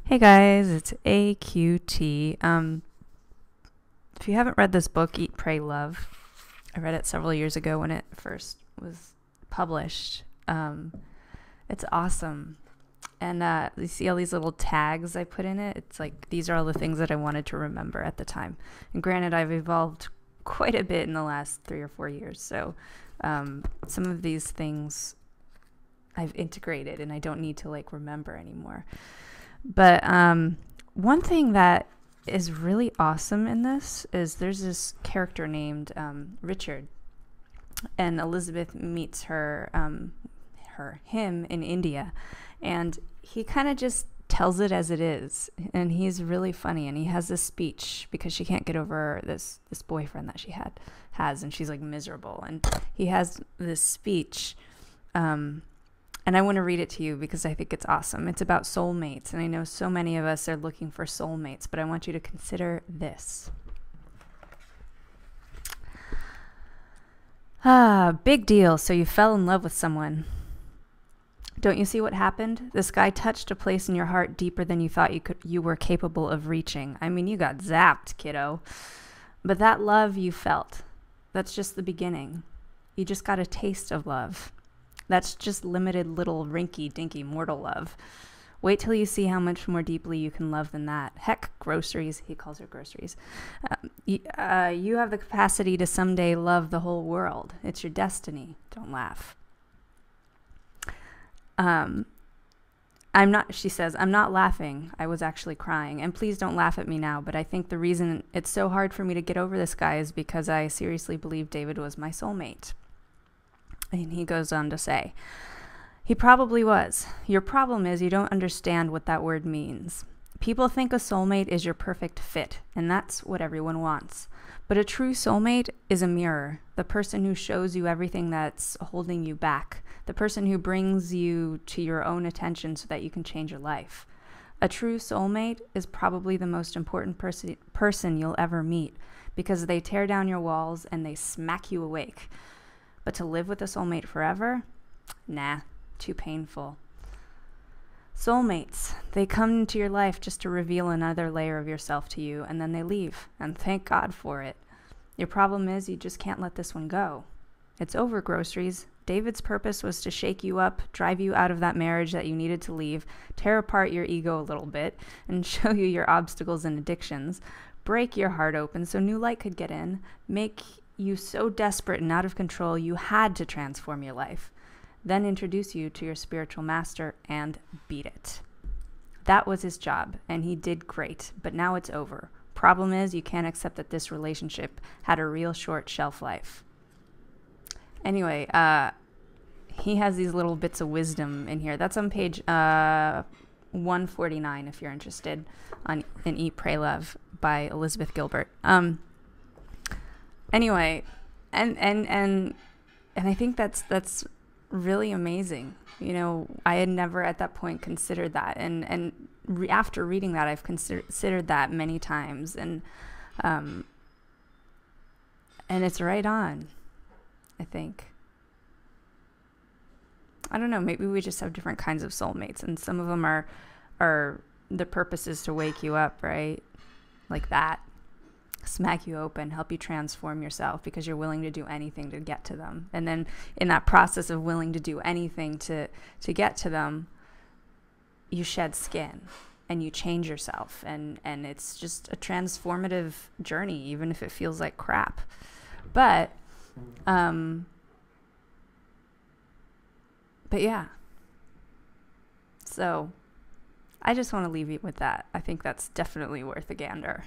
Hey guys, it's AQT. If you haven't read this book, Eat, Pray, Love, I read it several years ago when it first was published. It's awesome. And you see all these little tags I put in it? It's like these are all the things that I wanted to remember at the time. And granted, I've evolved quite a bit in the last 3 or 4 years. So some of these things I've integrated and I don't need to remember anymore. But one thing that is really awesome in this is there's this character named Richard, and Elizabeth meets him in India, and he kind of just tells it as it is, and he's really funny, and he has this speech because she can't get over this boyfriend that she has, and she's miserable, and he has this speech. And I want to read it to you because I think it's awesome. It's about soulmates, and I know so many of us are looking for soulmates, but I want you to consider this. Big deal. So you fell in love with someone. Don't you see what happened? This guy touched a place in your heart deeper than you thought you were capable of reaching. I mean, you got zapped, kiddo. But that love you felt, that's just the beginning. You just got a taste of love. That's just limited little rinky-dinky mortal love. Wait till you see how much more deeply you can love than that. Heck, groceries. He calls her groceries. You have the capacity to someday love the whole world. It's your destiny. Don't laugh. She says, I'm not laughing. I was actually crying. And please don't laugh at me now, but I think the reason it's so hard for me to get over this guy is because I seriously believe David was my soulmate. And he goes on to say, he probably was. Your problem is you don't understand what that word means. People think a soulmate is your perfect fit, and that's what everyone wants. But a true soulmate is a mirror, the person who shows you everything that's holding you back, the person who brings you to your own attention so that you can change your life. A true soulmate is probably the most important person you'll ever meet because they tear down your walls and they smack you awake. But to live with a soulmate forever? Nah, too painful. Soulmates, they come into your life just to reveal another layer of yourself to you, and then they leave, and thank God for it. Your problem is you just can't let this one go. It's over, groceries. David's purpose was to shake you up, drive you out of that marriage that you needed to leave, tear apart your ego a little bit, and show you your obstacles and addictions, break your heart open so new light could get in, make you so desperate and out of control you had to transform your life, then introduce you to your spiritual master and beat it. That was his job, and he did great, but now it's over. Problem is, you can't accept that this relationship had a real short shelf life. Anyway, he has these little bits of wisdom in here. That's on page 149 if you're interested, in Eat, Pray, Love by Elizabeth Gilbert. Anyway, and I think that's really amazing. You know, I had never at that point considered that, and after reading that, I've considered that many times, and it's right on. I think. I don't know. Maybe we just have different kinds of soulmates, and some of them are the purpose is to wake you up, right? Like that. Smack you open, help you transform yourself because you're willing to do anything to get to them. And then in that process of willing to do anything to get to them, you shed skin and you change yourself. And it's just a transformative journey, even if it feels like crap. But yeah. So I just want to leave you with that. I think that's definitely worth a gander.